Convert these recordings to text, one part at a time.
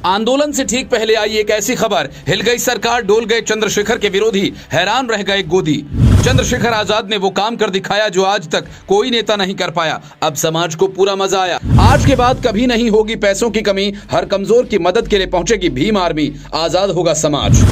आंदोलन से ठीक पहले आई एक ऐसी खबर, हिल गई सरकार, डोल गए चंद्रशेखर के विरोधी, हैरान रह गए गोदी। चंद्रशेखर आजाद ने वो काम कर दिखाया जो आज तक कोई नेता नहीं कर पाया। अब समाज को पूरा मजा आया। आज के बाद कभी नहीं होगी पैसों की कमी, हर कमजोर की मदद के लिए पहुंचेगी भीम आर्मी, आजाद होगा समाज।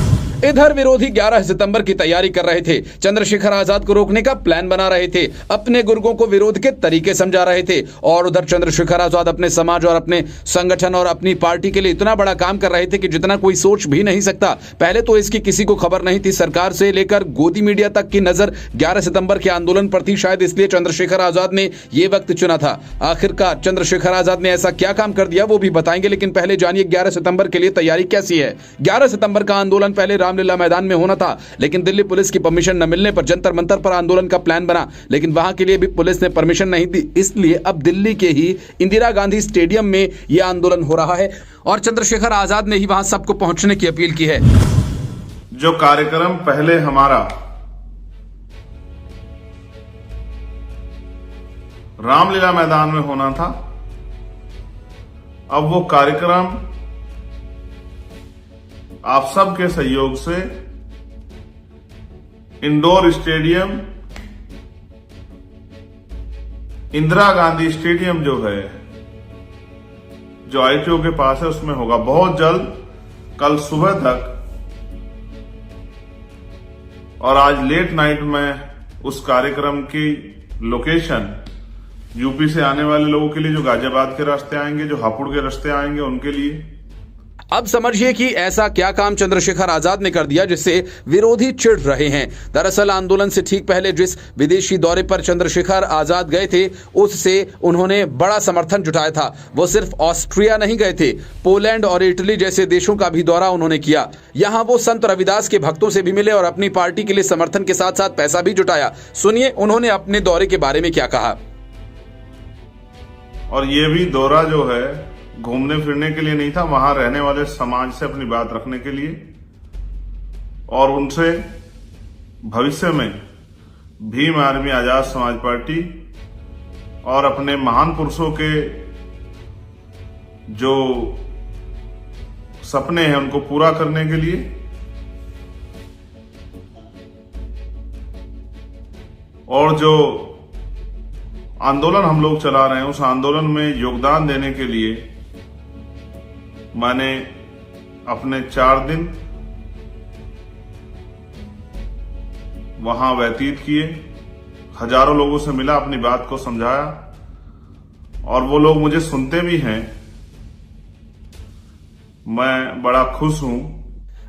इधर विरोधी 11 सितंबर की तैयारी कर रहे थे, चंद्रशेखर आजाद को रोकने का प्लान बना रहे थे, अपने गुर्गों को विरोध के तरीके समझा रहे थे। और उधर चंद्रशेखर आजाद अपने समाज और अपने संगठन और अपनी पार्टी के लिए इतना बड़ा काम कर रहे थे कि जितना कोई सोच भी नहीं सकता। पहले तो इसकी किसी को खबर नहीं थी। सरकार से लेकर गोदी मीडिया तक की नजर 11 सितंबर के आंदोलन पर थी। शायद इसलिए चंद्रशेखर आजाद ने यह वक्त चुना था। आखिरकार चंद्रशेखर आजाद ने ऐसा क्या काम कर दिया वो भी बताएंगे, लेकिन पहले जानिए 11 सितंबर के लिए तैयारी कैसी है। 11 सितंबर का आंदोलन पहले रामलीला मैदान में होना था, लेकिन दिल्ली पुलिस की परमिशन न मिलने पर जंतर मंतर पर आंदोलन का प्लान बना, लेकिन वहां के लिए भी पुलिस ने परमिशन नहीं दी। इसलिए अब दिल्ली के ही इंदिरा गांधी स्टेडियम में यह आंदोलन हो रहा है और चंद्रशेखर आजाद ने ही वहां सबको पहुंचने की अपील की है। जो कार्यक्रम पहले हमारा रामलीला मैदान में होना था, अब वो कार्यक्रम आप सबके सहयोग से indoor stadium, Indira Gandhi stadium जो है, जो आईटीओ के पास है, उसमें होगा बहुत जल्द, कल सुबह तक। और आज लेट नाइट में उस कार्यक्रम की लोकेशन यूपी से आने वाले लोगों के लिए, जो गाजियाबाद के रास्ते आएंगे, जो हापुड़ के रास्ते आएंगे, उनके लिए। अब समझिए कि ऐसा क्या काम चंद्रशेखर आजाद ने कर दिया जिससे विरोधी चिढ़ रहे हैं। दरअसल आंदोलन से ठीक पहले जिस विदेशी दौरे पर चंद्रशेखर आजाद गए थे, उससे उन्होंने बड़ा समर्थन जुटाया था। वो सिर्फ ऑस्ट्रिया नहीं गए थे, पोलैंड और इटली जैसे देशों का भी दौरा उन्होंने किया। यहां वो संत रविदास के भक्तों से भी मिले और अपनी पार्टी के लिए समर्थन के साथ साथ पैसा भी जुटाया। सुनिए उन्होंने अपने दौरे के बारे में क्या कहा। और ये भी दौरा जो है घूमने फिरने के लिए नहीं था, वहां रहने वाले समाज से अपनी बात रखने के लिए और उनसे भविष्य में भीम आर्मी, आजाद समाज पार्टी और अपने महान पुरुषों के जो सपने हैं उनको पूरा करने के लिए और जो आंदोलन हम लोग चला रहे हैं, उस आंदोलन में योगदान देने के लिए मैंने अपने 4 दिन वहां व्यतीत किए, हजारों लोगों से मिला, अपनी बात को समझाया और वो लोग मुझे सुनते भी हैं। मैं बड़ा खुश हूं।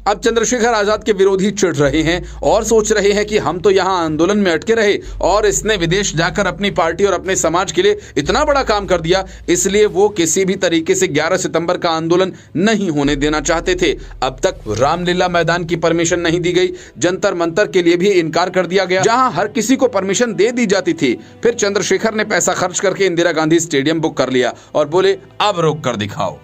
अब चंद्रशेखर आजाद के विरोधी चिढ़ रहे हैं और सोच रहे हैं कि हम तो यहां आंदोलन में अटके रहे और इसने विदेश जाकर अपनी पार्टी और अपने समाज के लिए इतना बड़ा काम कर दिया, इसलिए वो किसी भी तरीके से 11 सितंबर का आंदोलन नहीं होने देना चाहते थे। अब तक रामलीला मैदान की परमिशन नहीं दी गई, जंतर मंतर के लिए भी इनकार कर दिया गया, जहां हर किसी को परमिशन दे दी जाती थी। फिर चंद्रशेखर ने पैसा खर्च करके इंदिरा गांधी स्टेडियम बुक कर लिया और बोले अब रोक कर दिखाओ।